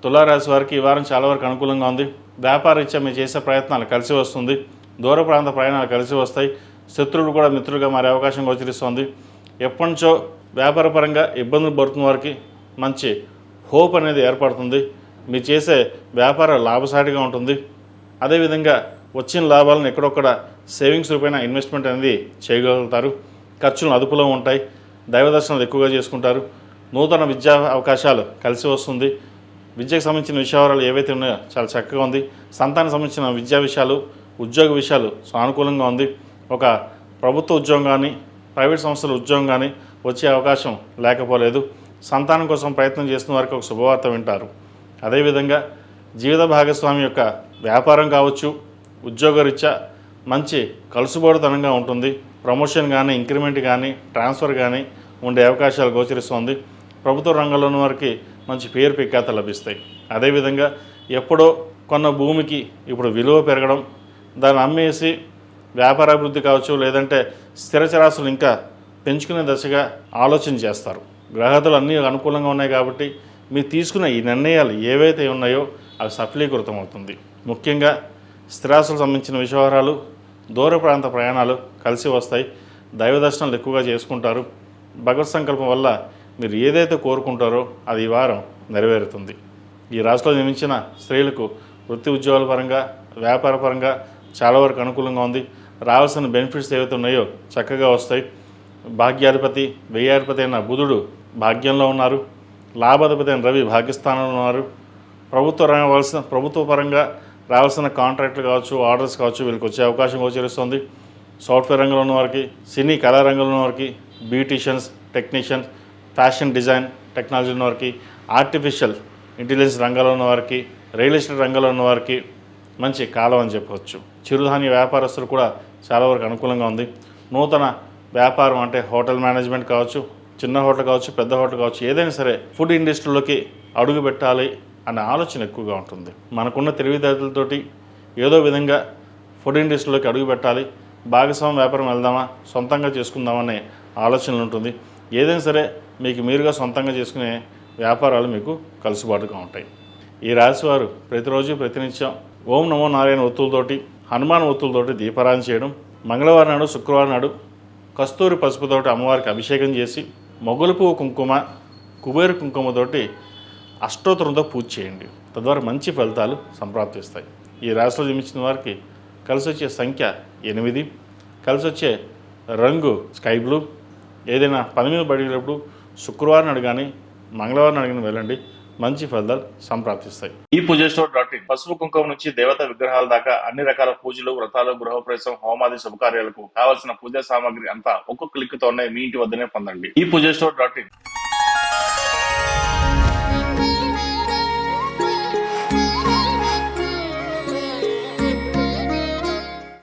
తులారాశి వారికి ఈ వారం చాలా వరకు అనుకూలంగా ఉంది. వ్యాపారరీత్యా మీరు చేసే ప్రయత్నాలు కలిసి వస్తుంది. దూర ప్రాంత ప్రయాణాలు కలిసి వస్తాయి. శత్రువులు కూడా మిత్రులుగా మారే అవకాశం గోచరిస్తుంది. ఎప్పటి నుంచో వ్యాపారపరంగా ఇబ్బందులు పడుతున్న వారికి మంచి హోప్ అనేది ఏర్పడుతుంది. మీరు చేసే వ్యాపార లాభసాటిగా ఉంటుంది. అదేవిధంగా వచ్చిన లాభాలను ఎక్కడొక్కడ సేవింగ్స్ రూపైన ఇన్వెస్ట్మెంట్ అనేది చేయగలుగుతారు. ఖర్చులు అదుపులో ఉంటాయి. దైవ దర్శనాలు ఎక్కువగా చేసుకుంటారు. నూతన విద్యా అవకాశాలు కలిసి వస్తుంది. విద్యకు సంబంధించిన విషయాలు ఏవైతే ఉన్నాయో చాలా చక్కగా ఉంది. సంతానానికి సంబంధించిన విద్యా విషయాలు, ఉద్యోగ విషయాలు సానుకూలంగా ఉంది. ఒక ప్రభుత్వ ఉద్యోగం కానీ ప్రైవేట్ సంస్థల ఉద్యోగం కానీ వచ్చే అవకాశం లేకపోలేదు. సంతానం కోసం ప్రయత్నం చేస్తున్న వారికి ఒక శుభవార్త వింటారు. అదేవిధంగా జీవిత భాగస్వామి యొక్క వ్యాపారం కావచ్చు, ఉద్యోగరీత్యా మంచి కలుసుబోడుతనంగా ఉంటుంది. ప్రమోషన్ కానీ, ఇంక్రిమెంట్ కానీ, ట్రాన్స్ఫర్ కానీ ఉండే అవకాశాలు గోచరిస్తుంది. ప్రభుత్వ రంగంలో ఉన్న వారికి మంచి పేరు ప్రఖ్యాత లభిస్తాయి. అదేవిధంగా ఎప్పుడో కొన్న భూమికి ఇప్పుడు విలువ పెరగడం, దాన్ని అమ్మేసి వ్యాపారాభివృద్ధి కావచ్చు, లేదంటే స్థిరచరాస్తులు ఇంకా పెంచుకునే దశగా ఆలోచన చేస్తారు. గ్రహతులు అన్నీ అనుకూలంగా ఉన్నాయి కాబట్టి మీరు తీసుకున్న ఈ నిర్ణయాలు ఏవైతే ఉన్నాయో అవి సఫలీకృతం అవుతుంది. ముఖ్యంగా స్థిరాస్తులకు సంబంధించిన విషయాలు, దూర ప్రాంత ప్రయాణాలు కలిసి వస్తాయి. దైవ దర్శనాలు ఎక్కువగా చేసుకుంటారు. భగవత్ సంకల్పం వల్ల మీరు ఏదైతే కోరుకుంటారో అది ఈ వారం నెరవేరుతుంది. ఈ రాశిలో జన్మించిన స్త్రీలకు వృత్తి ఉద్యోగాల పరంగా, వ్యాపార పరంగా చాలా వరకు అనుకూలంగా ఉంది. రావాల్సిన బెనిఫిట్స్ ఏవైతే ఉన్నాయో చక్కగా వస్తాయి. భాగ్యాధిపతి, వ్యయాధిపతి అయిన బుధుడు భాగ్యంలో ఉన్నారు. లాభాధిపతి అయిన రవి భాగ్యస్థానంలో ఉన్నారు. ప్రభుత్వ పరంగా రావాల్సిన కాంట్రాక్టులు కావచ్చు, ఆర్డర్స్ కావచ్చు వీళ్ళకి వచ్చే అవకాశం గోచరిస్తుంది. సాఫ్ట్వేర్ రంగంలో ఉన్న వారికి, సినీ కళా రంగంలో ఉన్న వారికి, beauticians, technicians, fashion design technology ఉన్న వారికి, ఆర్టిఫిషియల్ ఇంటెలిజెన్స్ రంగంలో ఉన్న వారికి, రియల్ ఎస్టేట్ రంగంలో ఉన్న వారికి మంచి కాలం అని చెప్పవచ్చు. చిరుధాన్య వ్యాపారస్తులు కూడా చాలా వరకు అనుకూలంగా ఉంది. నూతన వ్యాపారం అంటే హోటల్ మేనేజ్మెంట్ కావచ్చు, చిన్న హోటల్ కావచ్చు, పెద్ద హోటల్ కావచ్చు, ఏదైనా సరే ఫుడ్ ఇండస్ట్రీలోకి అడుగు పెట్టాలి అనే ఆలోచన ఎక్కువగా ఉంటుంది. మనకున్న తెలివితేటలతోటి ఏదో విధంగా ఫుడ్ ఇండస్ట్రీలోకి అడుగు పెట్టాలి, భాగస్వామ్య వ్యాపారం వెళ్దామా, సొంతంగా చేసుకుందామనే ఆలోచనలు ఉంటుంది. ఏదైనా సరే మీకు మీరుగా సొంతంగా చేసుకునే వ్యాపారాలు మీకు కలుసుబాటుగా ఉంటాయి. ఈ రాశివారు ప్రతిరోజు ప్రతినిత్యం ఓం నమో నారాయణ ఒత్తులతోటి, హనుమాన్ ఒత్తులతోటి దీపారాధన చేయడం, మంగళవారం నాడు, శుక్రవారం నాడు కస్తూరి పసుపుతోటి అమ్మవారికి అభిషేకం చేసి, మొగలు పువ్వు కుంకుమ, కుబేరు కుంకుమతోటి అష్టోత్తరంతో పూజ చేయండి. తద్వారా మంచి ఫలితాలు సంప్రాప్తిస్తాయి. ఈ రాశిలో జన్మించిన వారికి కలిసి వచ్చే సంఖ్య 8, కలిసి వచ్చే రంగు స్కై బ్లూ. ఏదైనా పని మీద బడినప్పుడు శుక్రవారం నాడు కానీ మంగళవారం నాడు కానీ వెళ్ళండి, మంచి ఫలితాలు సంప్రాప్తిస్తాయి. ఈ పూజస్టోర్.in పసుపు కుంకుమ నుంచి దేవతా విగ్రహాల దాకా అన్ని రకాల పూజలు, వ్రతాలు, గృహప్రవేశం, హోమాది శుభకార్యాలకు కావాల్సిన పూజా సామాగ్రి అంతా ఒక్కొక్క క్లిక్ తోనే మీ ఇంటి వద్దనే పొందండి. ఈ పూజస్టోర్.in